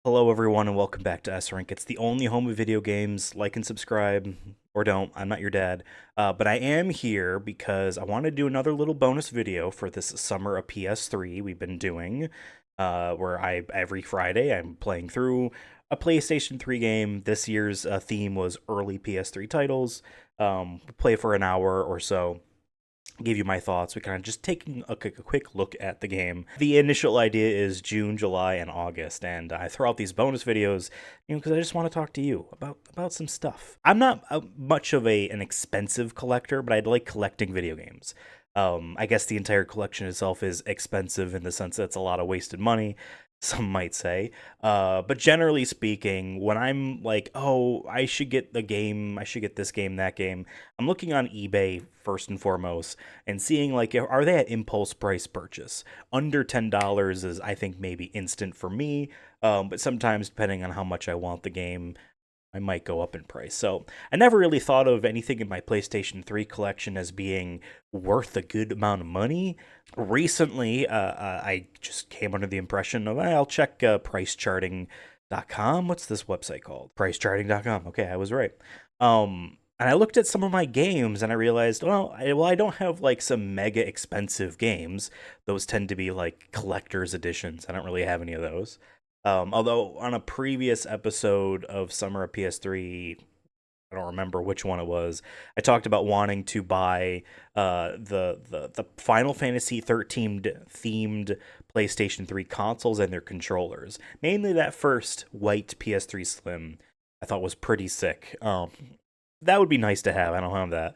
Hello, everyone, and welcome back to srank. It's the only home of video games. Like and subscribe, or don't. I'm not your dad. But I am here because I want to do another little bonus video for this summer of PS3 we've been doing, where every Friday I'm playing through a PlayStation 3 game. This year's theme was early PS3 titles. Play for an hour or so, give you my thoughts. We kind of just taking a quick look at the game. The initial idea is June, July, and August, and I throw out these bonus videos, because I just want to talk to you about some stuff. I'm not much of an expensive collector, but I like collecting video games. I guess the entire collection itself is expensive in the sense that it's a lot of wasted money, some might say. But generally speaking, when I'm like, oh, I should get the game, I should get this game, that game, I'm looking on eBay first and foremost and seeing, like, are they at impulse price purchase? Under $10 is, I think, maybe instant for me. But sometimes, depending on how much I want the game, I might go up in price. So I never really thought of anything in my PlayStation 3 collection as being worth a good amount of money. Recently, I just came under the impression of, I'll check pricecharting.com. What's this website called? Pricecharting.com. Okay, I was right. And I looked at some of my games and I realized, I don't have like some mega expensive games. Those tend to be like collector's editions. I don't really have any of those. Although on a previous episode of Summer of PS3, I don't remember which one it was, I talked about wanting to buy the Final Fantasy 13 themed PlayStation 3 consoles and their controllers. Mainly that first white PS3 Slim I thought was pretty sick. That would be nice to have. I don't have that.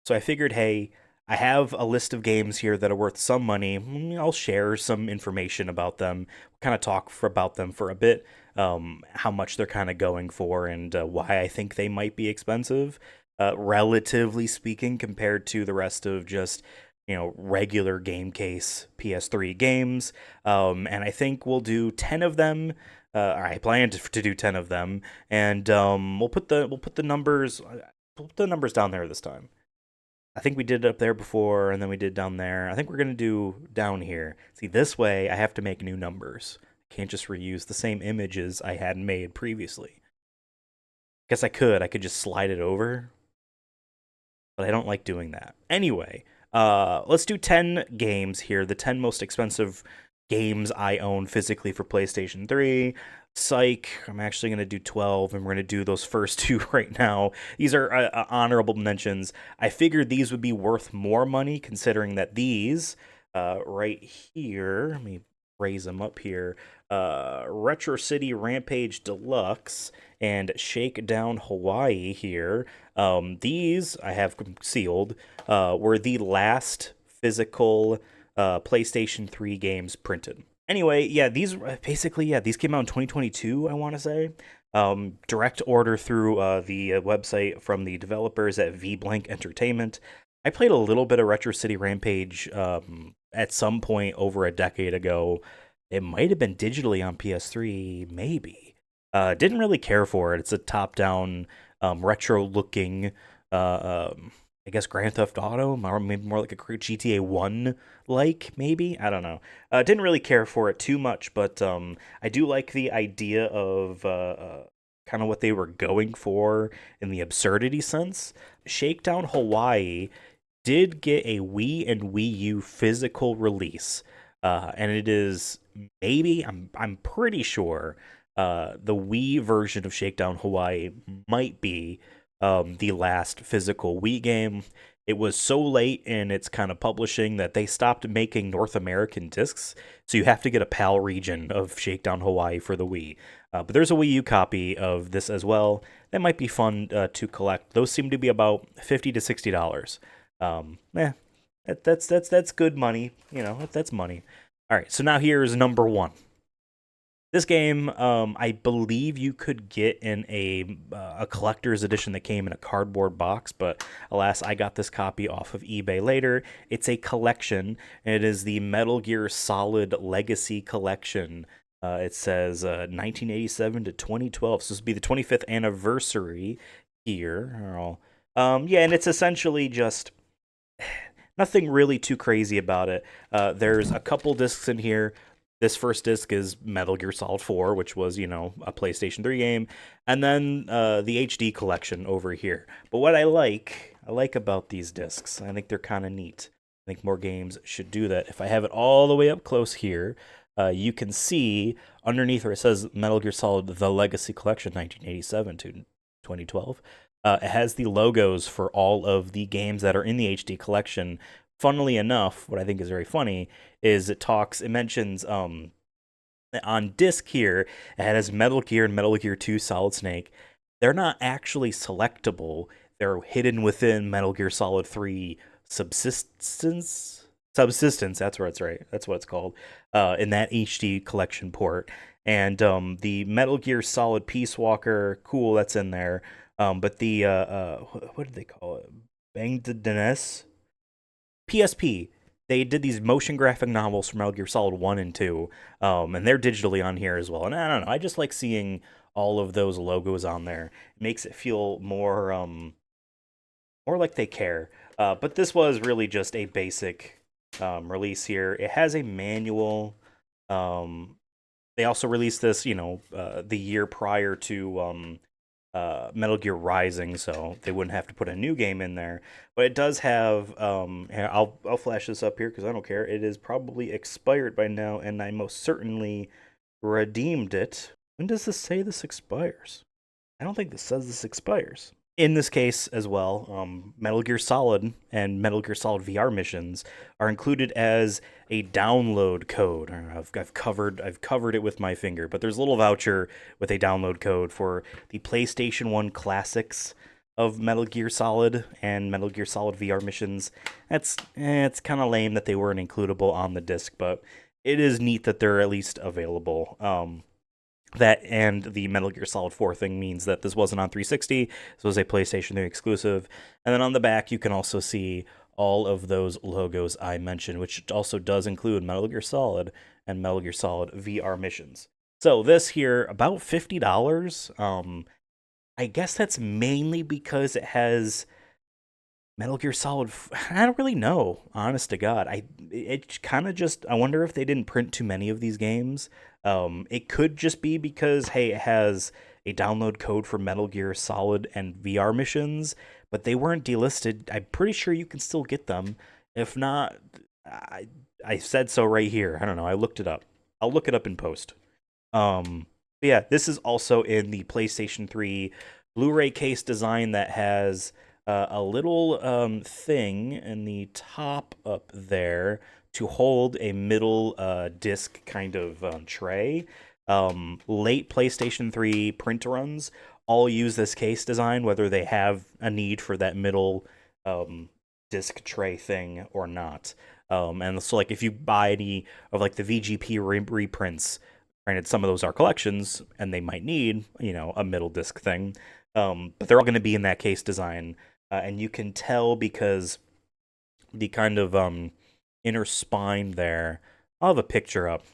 So I figured, hey, I have a list of games here that are worth some money. I'll share some information about them, kind of talk about them for a bit, how much they're kind of going for, and why I think they might be expensive, relatively speaking, compared to the rest of just regular game case PS3 games. And I think we'll do 10 of them. I plan to do 10 of them, and we'll put the numbers down there this time. I think we did it up there before, and then we did down there. I think we're gonna do down here. See, this way I have to make new numbers. I can't just reuse the same images I had made previously. Guess I could. I could just slide it over, but I don't like doing that. Anyway, let's do 10 games here. The 10 most expensive games I own physically for PlayStation 3. Psych, I'm actually going to do 12, and we're going to do those first two right now. These are honorable mentions. I figured these would be worth more money, considering that these, right here, let me raise them up here, Retro City Rampage Deluxe and Shakedown Hawaii here. These, I have sealed, were the last physical PlayStation 3 games printed. Anyway, yeah, these came out in 2022, I want to say. Direct order through the website from the developers at V Blank Entertainment. I played a little bit of Retro City Rampage at some point over a decade ago. It might have been digitally on PS3, maybe. Didn't really care for it. It's a top-down, retro-looking, I guess Grand Theft Auto, or maybe more like a GTA 1 like, maybe? I don't know. Didn't really care for it too much, but I do like the idea of kind of what they were going for in the absurdity sense. Shakedown Hawaii did get a Wii and Wii U physical release, and it is maybe, I'm pretty sure, the Wii version of Shakedown Hawaii might be the last physical Wii game. It was so late in its kind of publishing that they stopped making North American discs, so you have to get a PAL region of Shakedown Hawaii for the Wii. But there's a Wii U copy of this as well. That might be fun to collect. Those seem to be about $50 to $60. Yeah, that's good money. That's money. All right, so now here's number one. This game, I believe you could get in a collector's edition that came in a cardboard box, but alas, I got this copy off of eBay later. It's a collection, and it is the Metal Gear Solid Legacy Collection. It says 1987 to 2012, so this will be the 25th anniversary here. Yeah, and it's essentially just nothing really too crazy about it. There's a couple discs in here. This first disc is Metal Gear Solid 4, which was, a PlayStation 3 game, and then the HD collection over here. But what I like about these discs, I think they're kind of neat. I think more games should do that. If I have it all the way up close here, you can see underneath where it says Metal Gear Solid The Legacy Collection 1987 to 2012. It has the logos for all of the games that are in the HD collection. Funnily enough, what I think is very funny is it mentions on disc here, it has Metal Gear and Metal Gear 2 Solid Snake. They're not actually selectable. They're hidden within Metal Gear Solid 3 Subsistence. Subsistence, that's where it's right. That's what it's called. In that HD collection port. And the Metal Gear Solid Peace Walker, cool, that's in there. But the what did they call it? Bang the Dennis? PSP. They did these motion graphic novels from Metal Gear Solid 1 and 2, and they're digitally on here as well. And I don't know, I just like seeing all of those logos on there. It makes it feel more like they care. But this was really just a basic release here. It has a manual. Um, they also released this, the year prior to Metal Gear Rising, so they wouldn't have to put a new game in there. But it does have. Here, I'll flash this up here because I don't care. It is probably expired by now, and I most certainly redeemed it. When does this say this expires? I don't think this says this expires. In this case as well, Metal Gear Solid and Metal Gear Solid VR missions are included as a download code. I've covered it with my finger, but there's a little voucher with a download code for the PlayStation 1 classics of Metal Gear Solid and Metal Gear Solid VR missions. It's kind of lame that they weren't includable on the disc, but it is neat that they're at least available. That and the Metal Gear Solid 4 thing means that this wasn't on 360. This was a PlayStation 3 exclusive. And then on the back, you can also see all of those logos I mentioned, which also does include Metal Gear Solid and Metal Gear Solid VR missions. So this here, about $50. I guess that's mainly because it has Metal Gear Solid. I don't really know, honest to God. It kind of just. I wonder if they didn't print too many of these games. It could just be because hey, it has a download code for Metal Gear Solid and VR missions, but they weren't delisted. I'm pretty sure you can still get them. If not, I I said so right here. I don't know. I looked it up. I'll look it up in post. But yeah, this is also in the PlayStation 3 Blu-ray case design that has a little thing in the top up there to hold a middle disc kind of tray. Late PlayStation 3 print runs all use this case design, whether they have a need for that middle disc tray thing or not. And so, like, if you buy any of like the VGP reprints, granted, some of those are collections, and they might need, a middle disc thing. But they're all going to be in that case design, and you can tell because the kind of inner spine there. I'll have a picture up,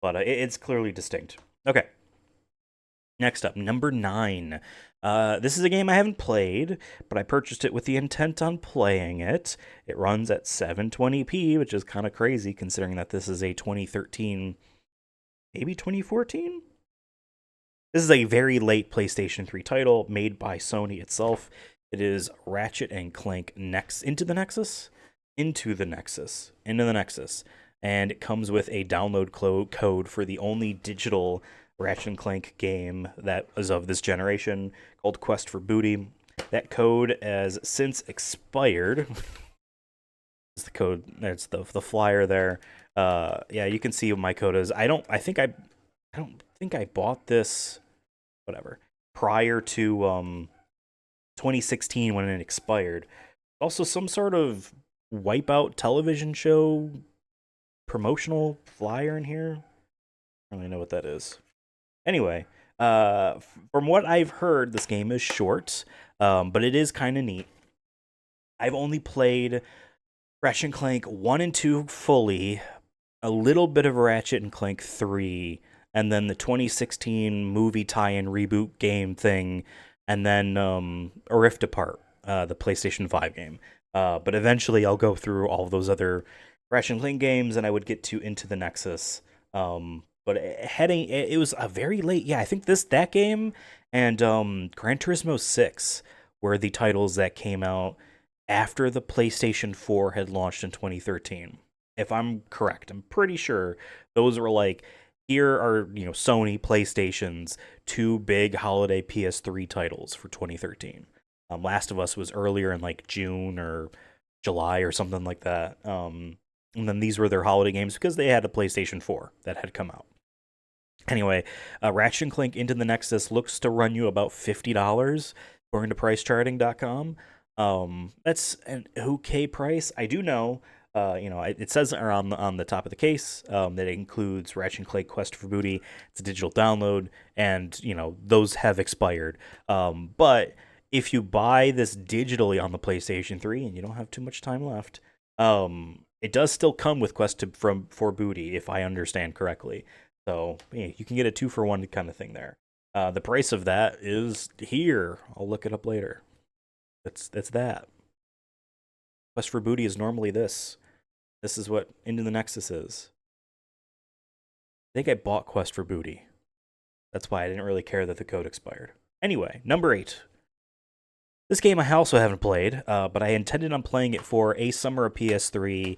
but it's clearly distinct. Okay. Next up, number 9. This is a game I haven't played, but I purchased it with the intent on playing it. It runs at 720p, which is kind of crazy considering that this is a 2013, maybe 2014? This is a very late PlayStation 3 title made by Sony itself. It is Ratchet and Clank Into the Nexus, and it comes with a download code for the only digital Ratchet and Clank game that is of this generation, called Quest for Booty. That code has since expired. It's the code. There's the flyer there. Yeah, you can see what my code is. I don't think I bought this, whatever, prior to 2016 when it expired. Also, some sort of Wipeout television show promotional flyer in here. I don't really know what that is. Anyway, from what I've heard, this game is short, but it is kind of neat. I've only played Ratchet and Clank 1 and 2 fully, a little bit of Ratchet and Clank 3, and then the 2016 movie tie-in reboot game thing, and then A Rift Apart, the PlayStation 5 game. But eventually I'll go through all of those other Ratchet and Clank games, and I would get to Into the Nexus But it was a very late. Yeah, I think that game and Gran Turismo 6 were the titles that came out after the PlayStation 4 had launched in 2013. If I'm correct, I'm pretty sure those were like, here are, Sony PlayStation's two big holiday PS3 titles for 2013. Last of Us was earlier in like June or July or something like that. And then these were their holiday games because they had a PlayStation 4 that had come out. Anyway, Ratchet and Clank Into the Nexus looks to run you about $50 according to pricecharting.com. That's an okay price. I do know, it says on the top of the case that it includes Ratchet and Clank Quest for Booty. It's a digital download, and those have expired. But if you buy this digitally on the PlayStation 3 and you don't have too much time left, it does still come with for Booty, if I understand correctly. So yeah, you can get a 2-for-1 kind of thing there. The price of that is here. I'll look it up later. That's that. Quest for Booty is normally this. This is what Into the Nexus is. I think I bought Quest for Booty. That's why I didn't really care that the code expired. Anyway, number 8. This game I also haven't played, but I intended on playing it for a Summer of PS3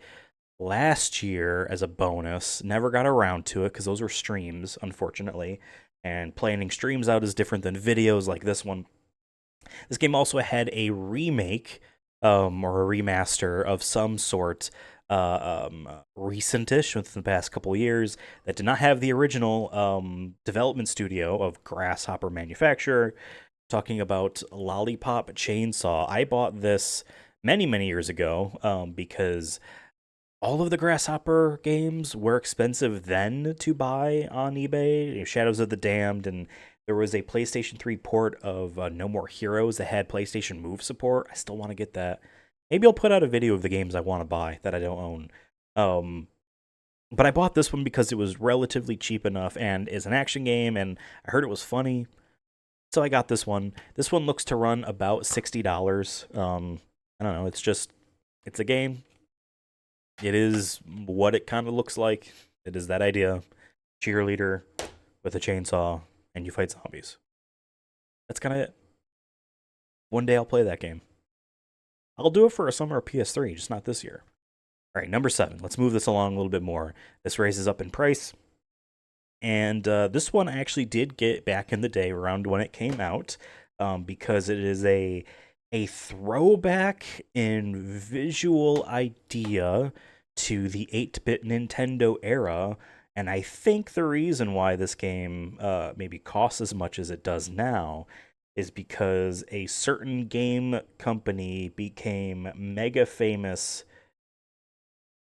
last year as a bonus. Never got around to it because those were streams, unfortunately. And planning streams out is different than videos like this one. This game also had a remake or a remaster of some sort, recentish within the past couple years, that did not have the original development studio of Grasshopper Manufacturer. Talking about Lollipop Chainsaw. I bought this many, many years ago because all of the Grasshopper games were expensive then to buy on eBay. Shadows of the Damned, and there was a PlayStation 3 port of No More Heroes that had PlayStation Move support. I still want to get that. Maybe I'll put out a video of the games I want to buy that I don't own. But I bought this one because it was relatively cheap enough and is an action game, and I heard it was funny. So I got this one. This one looks to run about $60. I don't know. It's a game. It is what it kind of looks like. It is that idea. Cheerleader with a chainsaw, and you fight zombies. That's kind of it. One day I'll play that game. I'll do it for a summer PS3, just not this year. All right, number 7. Let's move this along a little bit more. This raises up in price. And this one I actually did get back in the day around when it came out, because it is a throwback in visual idea to the 8-bit Nintendo era. And I think the reason why this game maybe costs as much as it does now is because a certain game company became mega famous.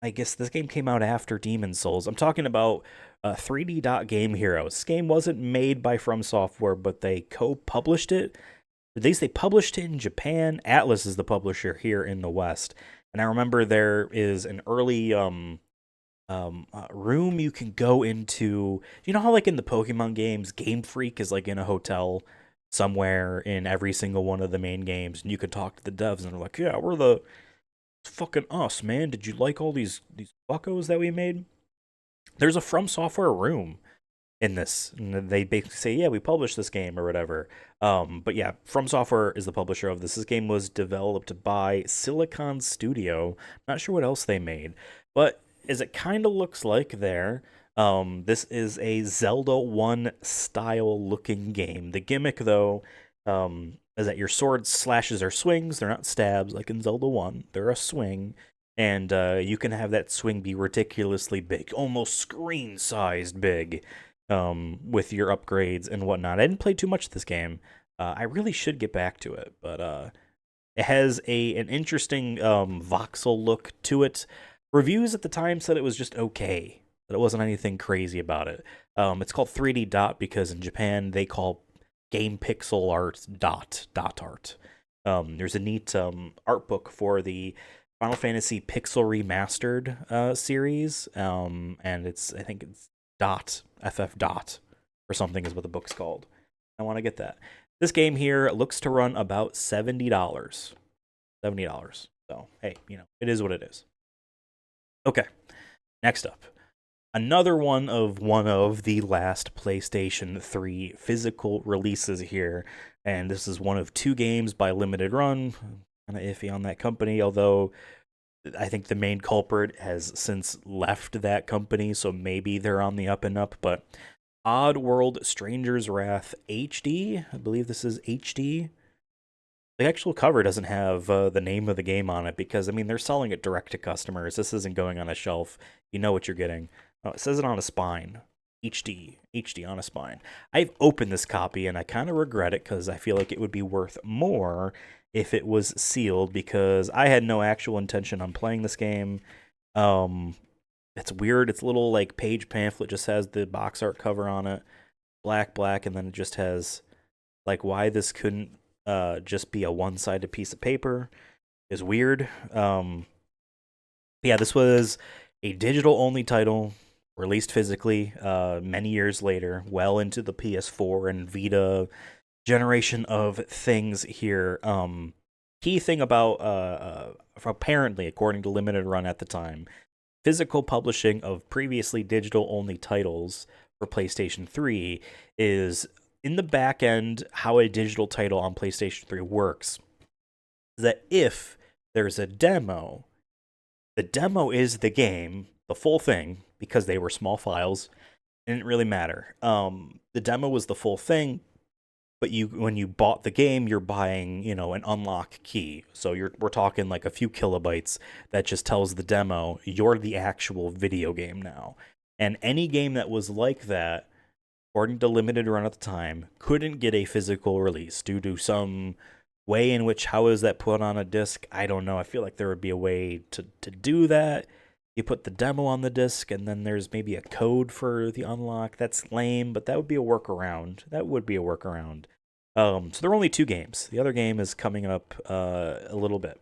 I guess this game came out after Demon's Souls. I'm talking about 3D Dot Game Heroes. This game wasn't made by From Software, but they co-published it. At least they published it in Japan. Atlas is the publisher here in the West. And I remember there is an early room you can go into. You know how, like, in the Pokemon games, Game Freak is like in a hotel somewhere in every single one of the main games, and you can talk to the devs, and they're like, "Yeah, we're the fucking us, man. Did you like all these buckos that we made?" There's a From Software room in this, and they basically say, "Yeah, we published this game," or whatever. But yeah, From Software is the publisher of this. This game was developed by Silicon Studio. Not sure what else they made, but as it kind of looks like there, this is a Zelda 1 style looking game. The gimmick, though, is that your sword slashes or swings. They're not stabs like in Zelda 1. They're a swing. And you can have that swing be ridiculously big, almost screen-sized big, with your upgrades and whatnot. I didn't play too much of this game. I really should get back to it, but it has an interesting voxel look to it. Reviews at the time said it was just okay, that it wasn't anything crazy about it. It's called 3D Dot because in Japan they call game pixel art dot art. There's a neat art book for the Final Fantasy Pixel Remastered series, and I think it's FF dot or something is what the book's called. I want to get that. This game here looks to run about $70. $70. So hey, it is what it is. Okay, next up, Another one of the last PlayStation 3 physical releases here, and this is one of two games by Limited Run. Kind of iffy on that company, although I think the main culprit has since left that company, so maybe they're on the up and up. But Oddworld Stranger's Wrath HD, I believe this is HD. The actual cover doesn't have the name of the game on it because, I mean, they're selling it direct to customers. This isn't going on a shelf. You know what you're getting. Oh, it says it on a spine. HD on a spine. I've opened this copy and I kind of regret it because I feel like it would be worth more if it was sealed because I had no actual intention on playing this game. Um, it's weird. It's a little like page pamphlet, just has the box art cover on it, black, and then it just has like why this couldn't just be a one-sided piece of paper is weird. Yeah, this was a digital-only title released physically many years later, well into the PS4 and Vita generation of things here. Key thing about apparently, according to Limited Run at the time, physical publishing of previously digital-only titles for PlayStation 3 is in the back end how a digital title on PlayStation 3 works is that if there's a demo, the demo is the game, the full thing, because they were small files. It didn't really matter. The demo was the full thing, but you when you bought the game, you're buying, an unlock key. So we're talking like a few kilobytes that just tells the demo you're the actual video game now. And any game that was like that, according to Limited Run at the time, couldn't get a physical release due to some way in which how is that put on a disc? I don't know. I feel like there would be a way to do that. You put the demo on the disc and then there's maybe a code for the unlock. That's lame, but that would be a workaround. That would be a workaround. So there are only two games. The other game is coming up a little bit.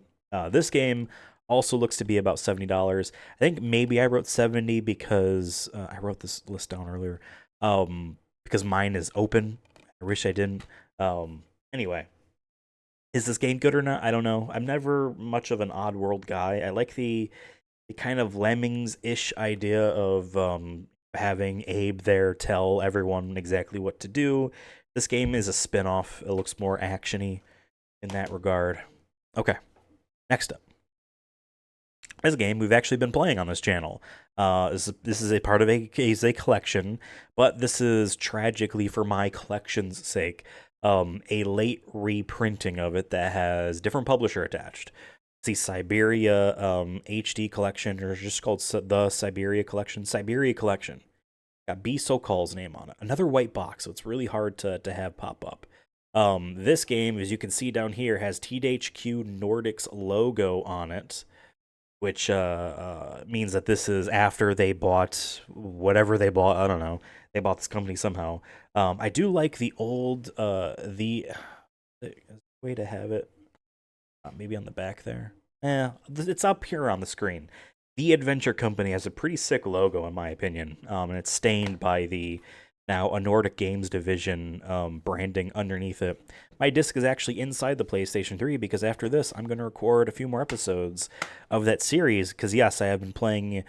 This game also looks to be about $70. I think maybe I wrote 70 because I wrote this list down earlier. Because mine is open. I wish I didn't. Anyway, is this game good or not? I don't know. I'm never much of an Oddworld guy. I like the kind of Lemmings-ish idea of having Abe there tell everyone exactly what to do. This game is a spin-off. It looks more actiony in that regard. Okay, next up. This is a game we've actually been playing on this channel. This is a part of a collection, but this is tragically for my collection's sake, a late reprinting of it that has different publisher attached. It's the Siberia HD collection, or just called the Siberia collection. Siberia collection. Got B Sokol's name on it. Another white box, so it's really hard to have pop up. This game, as you can see down here, has THQ Nordic's logo on it, which means that this is after they bought whatever they bought. I don't know. They bought this company somehow. I do like the old the way to have it. Maybe on the back there. It's up here on the screen. The Adventure Company has a pretty sick logo, in my opinion, and it's stained by the now a Nordic Games division branding underneath it. My disc is actually inside the PlayStation 3 because after this, I'm going to record a few more episodes of that series. Because, yes, I have been playing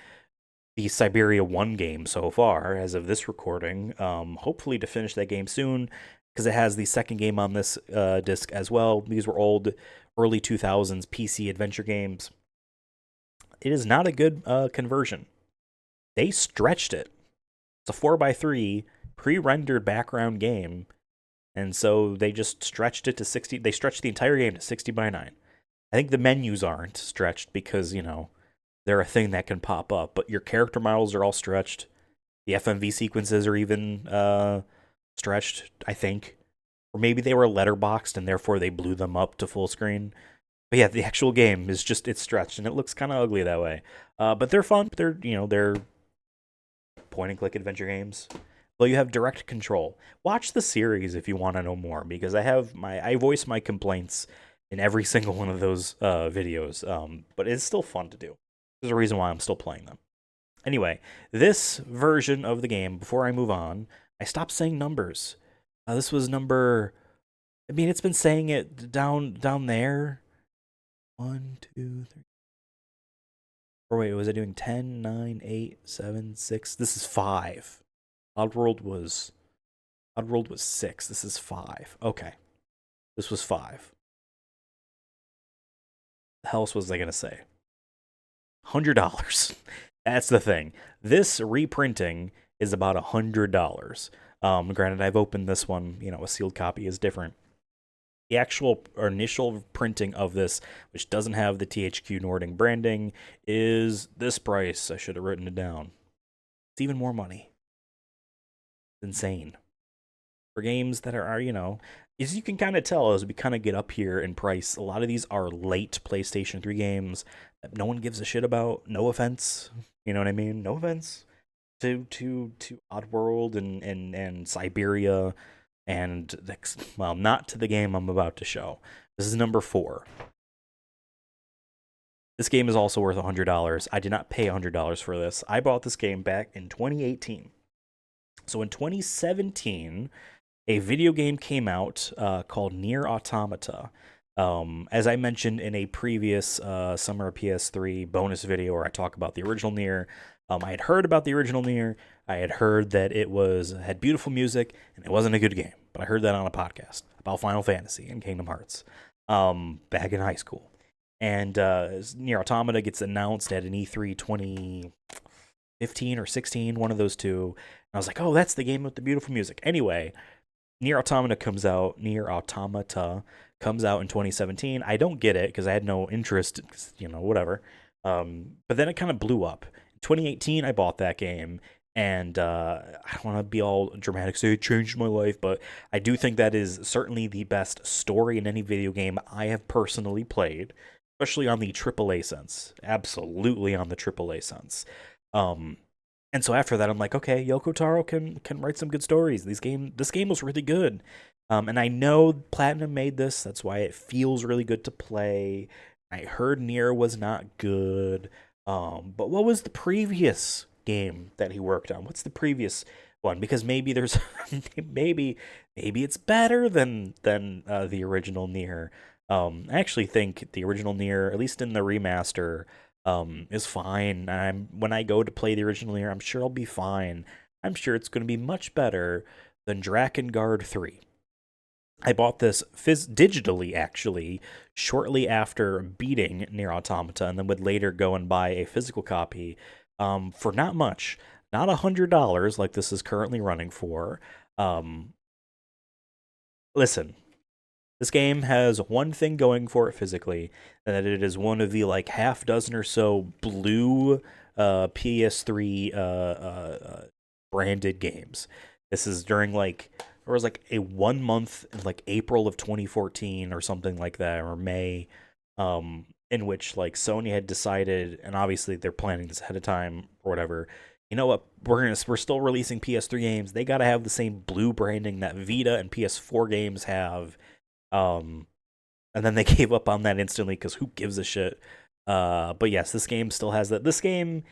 the Siberia 1 game so far as of this recording. Hopefully to finish that game soon because it has the second game on this disc as well. These were old, early 2000s PC adventure games. It is not a good conversion. They stretched it. It's a 4x3 pre-rendered background game, and so they just stretched it to 60. They stretched the entire game to 60 by 9. I think the menus aren't stretched because, they're a thing that can pop up, but your character models are all stretched. The FMV sequences are even stretched, I think. Or maybe they were letterboxed and therefore they blew them up to full screen. But yeah, the actual game is it's stretched and it looks kind of ugly that way. But they're fun. They're point and click adventure games. Well, you have direct control. Watch the series if you want to know more because I voice my complaints in every single one of those videos. But it's still fun to do. There's a reason why I'm still playing them. Anyway, this version of the game, before I move on, I stopped saying numbers. This was number. I mean, it's been saying it down there. 1, 2, 3. Or wait, was I doing 10, 9, 8, 7, 6? This is 5. Oddworld was Oddworld was 6. This is 5. Okay. This was 5. The hell else was I gonna say? $100. That's the thing. This reprinting is about $100. Granted, I've opened this one. A sealed copy is different. The actual or initial printing of this, which doesn't have the THQ Nordic branding, is this price. I should have written it down. It's even more money. It's insane. For games that are as you can kind of tell as we kind of get up here in price, a lot of these are late PlayStation 3 games that no one gives a shit about. No offense. You know what I mean? No offense to Oddworld and Siberia and well, not to the game I'm about to show. This is number 4. This game is also worth $100. I did not pay $100 for this. I bought this game back in 2018. So in 2017, a video game came out called Nier Automata. As I mentioned in a previous Summer PS3 bonus video where I talk about the original Nier, I had heard about the original Nier. I had heard that it had beautiful music and it wasn't a good game, but I heard that on a podcast about Final Fantasy and Kingdom Hearts back in high school. And Nier Automata gets announced at an E3 2015 or 16, one of those two. And I was like, oh, that's the game with the beautiful music. Anyway, Nier Automata comes out in 2017. I don't get it because I had no interest, whatever. But then it kind of blew up. In 2018, I bought that game, and I don't want to be all dramatic, say it changed my life, but I do think that is certainly the best story in any video game I have personally played, especially on the AAA sense. Absolutely on the AAA sense. And so after that, I'm like, okay, Yoko Taro can write some good stories. This game was really good. And I know Platinum made this. That's why it feels really good to play. I heard Nier was not good. But what was the previous game that he worked on? What's the previous one? Because maybe there's maybe it's better than the original Nier. I actually think the original Nier, at least in the remaster, is fine. When I go to play the original Nier, I'm sure I'll be fine. I'm sure it's going to be much better than Drakengard 3. I bought this digitally, actually, shortly after beating Nier Automata, and then would later go and buy a physical copy for not much. Not $100 like this is currently running for. Listen, this game has one thing going for it physically, and that it is one of the half dozen or so blue PS3 branded games. This is during there was a 1 month in April of 2014 or something like that, or May, in which Sony had decided, and obviously they're planning this ahead of time or whatever. You know what? We're still releasing PS3 games. They got to have the same blue branding that Vita and PS4 games have. And then they gave up on that instantly because who gives a shit? But yes, this game still has that. This game,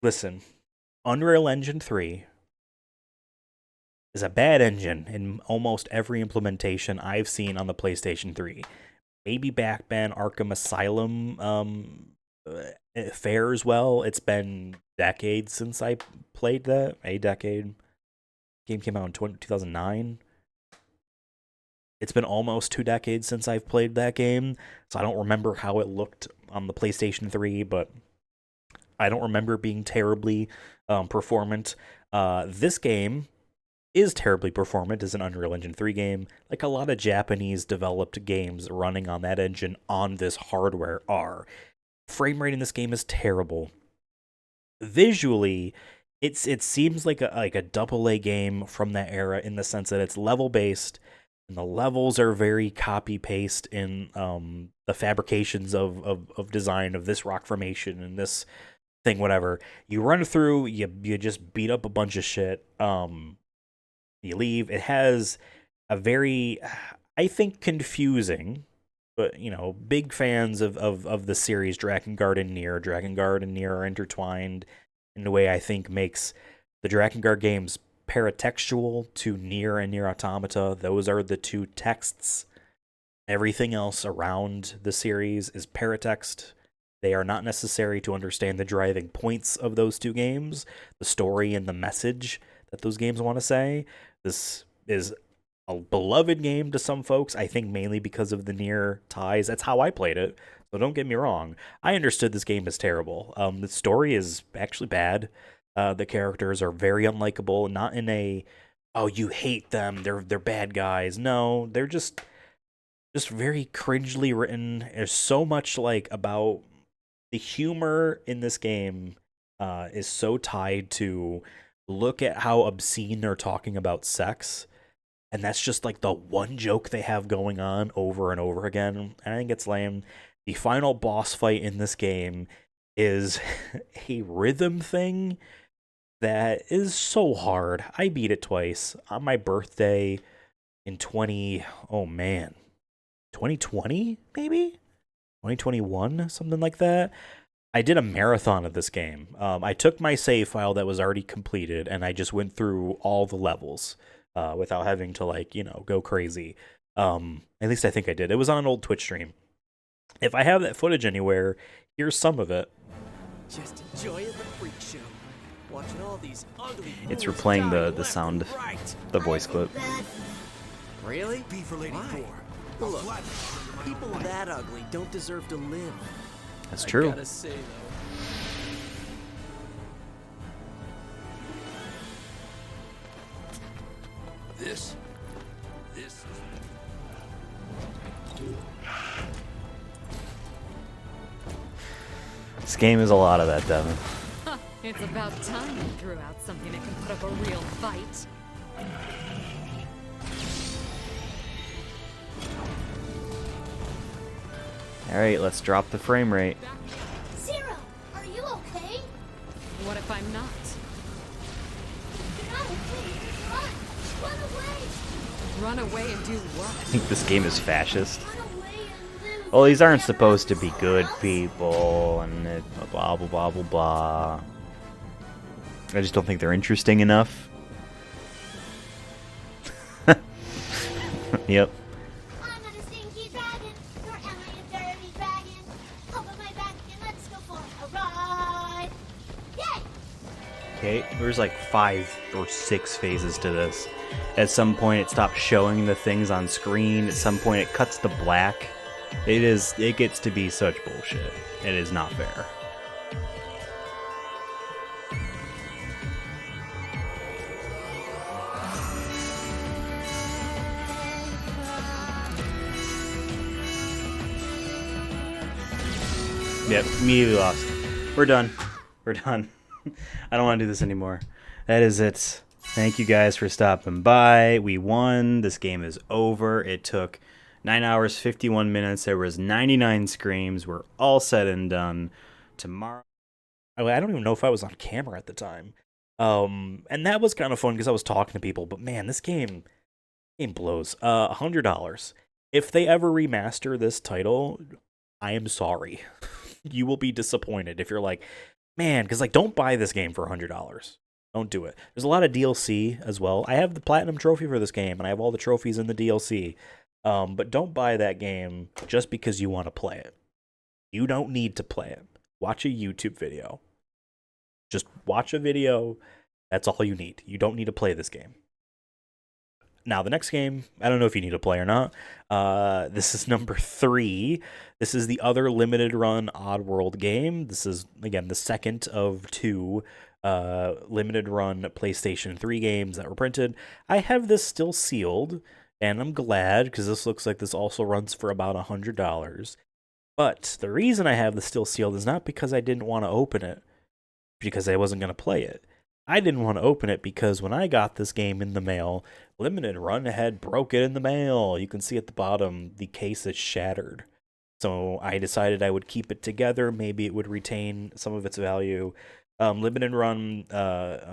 listen, Unreal Engine 3 is a bad engine in almost every implementation I've seen on the PlayStation 3. Maybe Batman Arkham Asylum fares well. It's been decades since I played that. A decade. Game came out in 2009. It's been almost 2 decades since I've played that game, so I don't remember how it looked on the PlayStation 3, but I don't remember it being terribly performant. This game is terribly performant as an Unreal Engine 3 game, like a lot of Japanese-developed games running on that engine on this hardware are. Frame rate in this game is terrible. Visually, it seems like a AA game from that era in the sense that it's level-based, and the levels are very copy-paste in the fabrications of design of this rock formation and this thing, whatever. You run through, you just beat up a bunch of shit, you leave. It has a very, I think, confusing, but, big fans of the series Drakengard and Nier. Drakengard and Nier are intertwined in a way I think makes the Drakengard games paratextual to Nier and Nier Automata. Those are the two texts. Everything else around the series is paratext. They are not necessary to understand the driving points of those two games, the story and the message that those games want to say. This is a beloved game to some folks, I think mainly because of the near ties. That's how I played it. So don't get me wrong. I understood this game is terrible. The story is actually bad. The characters are very unlikable, not in a oh you hate them, they're bad guys. No, they're just very cringely written. There's so much like about the humor in this game is so tied to look at how obscene they're talking about sex, and that's just like the one joke they have going on over and over again. And I think it's lame. The final boss fight in this game is a rhythm thing that is so hard. I beat it twice on my birthday in 2020 maybe 2021, something like that. I did a marathon of this game. I took my save file that was already completed and I just went through all the levels without having to like go crazy. At least I think I did. It was on an old Twitch stream. If I have that footage anywhere, here's some of it. Just enjoy the freak show. Watching all these ugly It's replaying the sound, the voice clip. Really? B for Lady Why? 4. Look, people that ugly don't deserve to live. That's true. I gotta say though. This. This game is a lot of that, Devin. It's about time you threw out something that can put up a real fight. Alright, let's drop the frame rate. Zero, are you okay? What if I'm not? You're not okay. Run! Run away! Run away and do what? I think this game is fascist. Run away and live! Well, these aren't supposed to be good people, and blah blah blah blah blah. I just don't think they're interesting enough. Yep. I'm not a stinky dragon, nor am I a dirty dragon. Open my back and let's go for a ride! Yay! Okay, there's like 5 or 6 phases to this. At some point it stops showing the things on screen. At some point it cuts to black. It gets to be such bullshit. It is not fair. Yep, immediately lost. We're done. We're done. I don't want to do this anymore. That is it. Thank you guys for stopping by. We won. This game is over. It took 9 hours, 51 minutes. There was 99 screams. We're all said and done. Tomorrow. I don't even know if I was on camera at the time. And that was kind of fun because I was talking to people. But man, this game blows. $100. If they ever remaster this title, I am sorry. You will be disappointed if you're like, man, because like don't buy this game for $100. Don't do it. There's a lot of DLC as well. I have the platinum trophy for this game, and I have all the trophies in the DLC. But don't buy that game just because you want to play it. You don't need to play it. Watch a YouTube video. Just watch a video. That's all you need. You don't need to play this game. Now, the next game, I don't know if you need to play or not. This is number 3. This is the other limited run Oddworld game. This is, again, the second of 2 limited run PlayStation 3 games that were printed. I have this still sealed, and I'm glad, because this looks like this also runs for about $100. But the reason I have this still sealed is not because I didn't want to open it, because I wasn't going to play it. I didn't want to open it because when I got this game in the mail, Limited Run had broke it in the mail. You can see at the bottom, the case is shattered. So I decided I would keep it together. Maybe it would retain some of its value. Limited Run,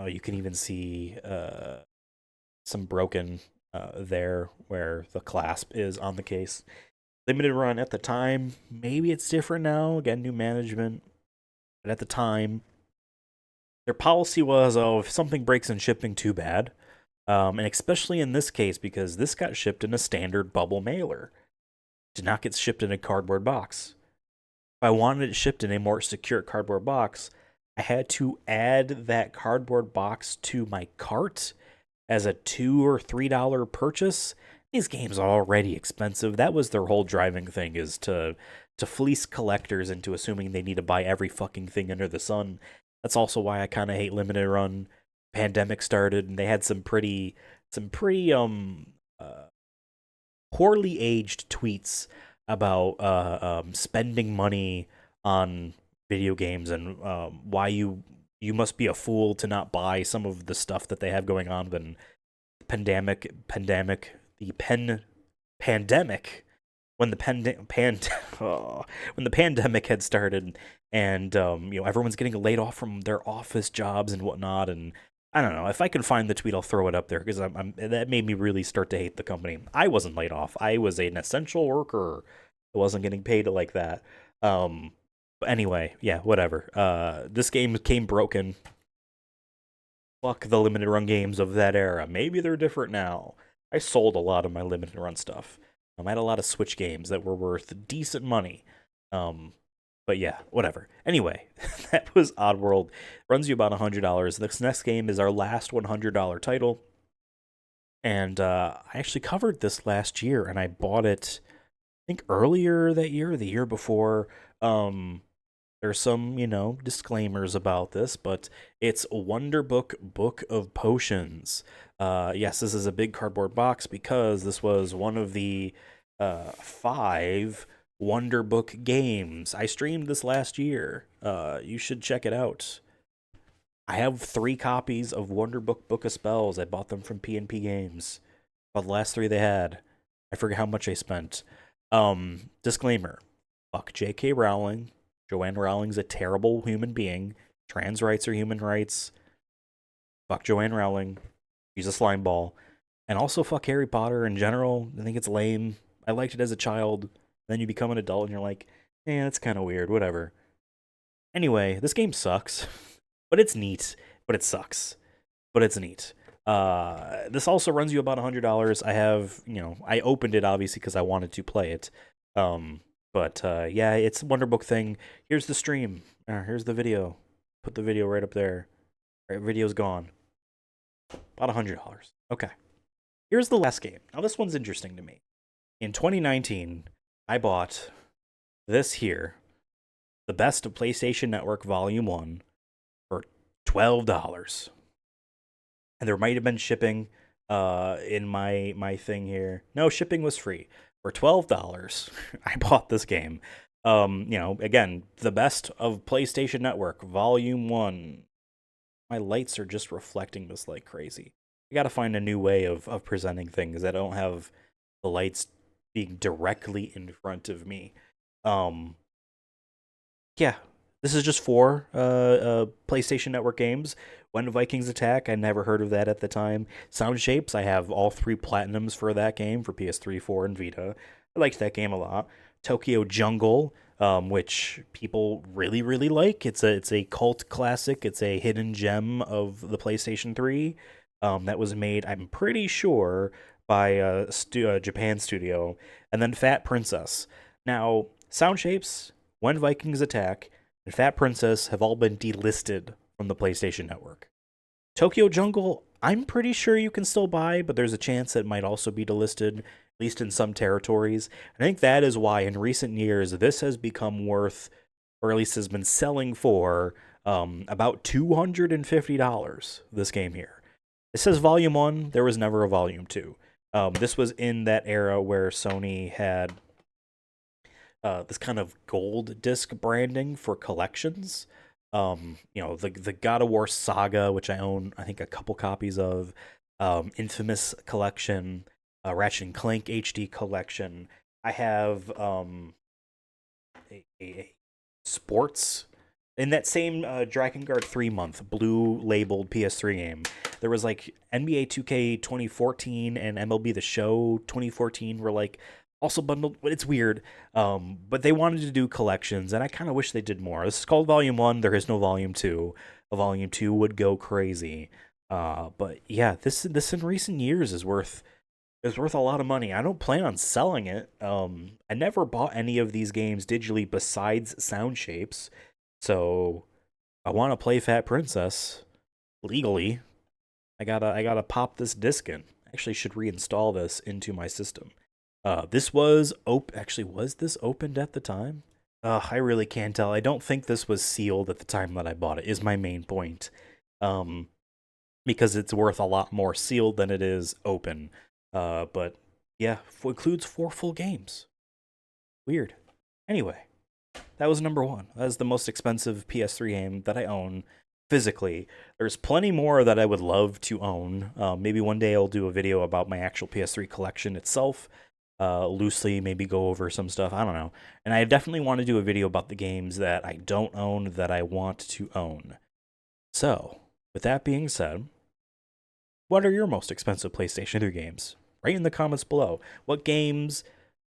you can even see some broken there where the clasp is on the case. Limited Run at the time, maybe it's different now. Again, new management. But at the time, their policy was, oh, if something breaks in shipping, too bad. And especially in this case, because this got shipped in a standard bubble mailer. Did not get shipped in a cardboard box. I wanted it shipped in a more secure cardboard box, I had to add that cardboard box to my cart as a $2 or $3 purchase. These games are already expensive. That was their whole driving thing, is to fleece collectors into assuming they need to buy every fucking thing under the sun. That's also why I kind of hate limited run. Pandemic started, and they had some pretty poorly aged tweets about spending money on video games, and why you must be a fool to not buy some of the stuff that they have going on. When pandemic, when the when the pandemic had started, and everyone's getting laid off from their office jobs and whatnot. And I don't know, if I can find the tweet, I'll throw it up there, because that made me really start to hate the company. I wasn't laid off. I was an essential worker. I wasn't getting paid like that. But anyway, yeah, whatever. This game came broken. Fuck the limited run games of that era. Maybe they're different now. I sold a lot of my limited run stuff. I had a lot of Switch games that were worth decent money. But yeah, whatever. Anyway, that was Oddworld. Runs you about $100. This next game is our last $100 title. And I actually covered this last year, and I bought it, I think, earlier that year, or the year before. There's some, disclaimers about this, but it's Wonderbook Book of Potions. Yes, this is a big cardboard box because this was one of the 5 Wonderbook games. I streamed this last year. You should check it out. I have 3 copies of Wonderbook Book of Spells. I bought them from P&P Games. About the last 3 they had. I forget how much I spent. Disclaimer. Fuck J.K. Rowling. Joanne Rowling's a terrible human being. Trans rights are human rights. Fuck Joanne Rowling. She's a slime ball. And also fuck Harry Potter in general. I think it's lame. I liked it as a child. Then you become an adult and you're like, that's kind of weird, whatever. Anyway, this game sucks. But it's neat. But it sucks. But it's neat. This also runs you about $100. I have, I opened it obviously because I wanted to play it. But yeah, it's a Wonderbook thing. Here's the stream. Here's the video. Put the video right up there. All right, video's gone. About $100. Okay. Here's the last game. Now this one's interesting to me. In 2019, I bought this here, The Best of PlayStation Network Volume 1, for $12. And there might have been shipping in my thing here. No, shipping was free. For $12, I bought this game. Again, The Best of PlayStation Network, Volume 1. My lights are just reflecting this like crazy. I gotta find a new way of presenting things that don't have the lights being directly in front of me. Yeah, this is just 4 PlayStation Network games. When Vikings Attack, I never heard of that at the time. Sound Shapes, I have all 3 platinums for that game for PS3, 4, and Vita. I liked that game a lot. Tokyo Jungle, which people really, really like. It's a cult classic. It's a hidden gem of the PlayStation 3. That was made, I'm pretty sure, by a Japan studio. And then Fat Princess. Now, Sound Shapes, When Vikings Attack, and Fat Princess have all been delisted from the PlayStation Network. Tokyo Jungle, I'm pretty sure you can still buy, but there's a chance it might also be delisted, at least in some territories. I think that is why in recent years this has become worth, or at least has been selling for, about $250, this game here. It says Volume 1, there was never a Volume 2. This was in that era where Sony had this kind of gold disc branding for collections. The God of War Saga, which I own, I think, a couple copies of, Infamous Collection, Ratchet and Clank HD Collection. I have a sports in that same Drakengard 3 month blue labeled PS3 game. There was like NBA 2K 2014 and MLB The Show 2014 were like also bundled. It's weird, but they wanted to do collections, and I kind of wish they did more. This is called Volume 1. There is no Volume 2. A Volume 2 would go crazy. But yeah, this in recent years is worth It's worth a lot of money. I don't plan on selling it. I never bought any of these games digitally besides Sound Shapes. So I want to play Fat Princess legally. I gotta pop this disc in. Actually should reinstall this into my system. This was actually, was this opened at the time? I really can't tell. I don't think this was sealed at the time that I bought it, is my main point. Because it's worth a lot more sealed than it is open. But yeah, includes 4 full games. Weird. Anyway, that was number 1. That is the most expensive PS3 game that I own physically. There's plenty more that I would love to own. Maybe one day I'll do a video about my actual PS3 collection itself. Loosely maybe go over some stuff. I don't know. And I definitely want to do a video about the games that I don't own that I want to own. So, with that being said, what are your most expensive PlayStation 3 games? Write in the comments below. What games,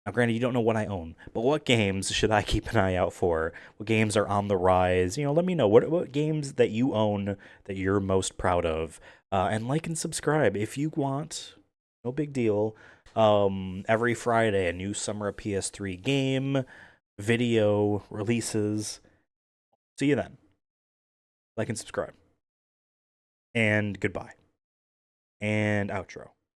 now granted you don't know what I own, but what games should I keep an eye out for? What games are on the rise? Let me know. What games that you own that you're most proud of? And like and subscribe if you want. No big deal. Every Friday, a new Summer of PS3 game, video releases. See you then. Like and subscribe. And goodbye. And outro.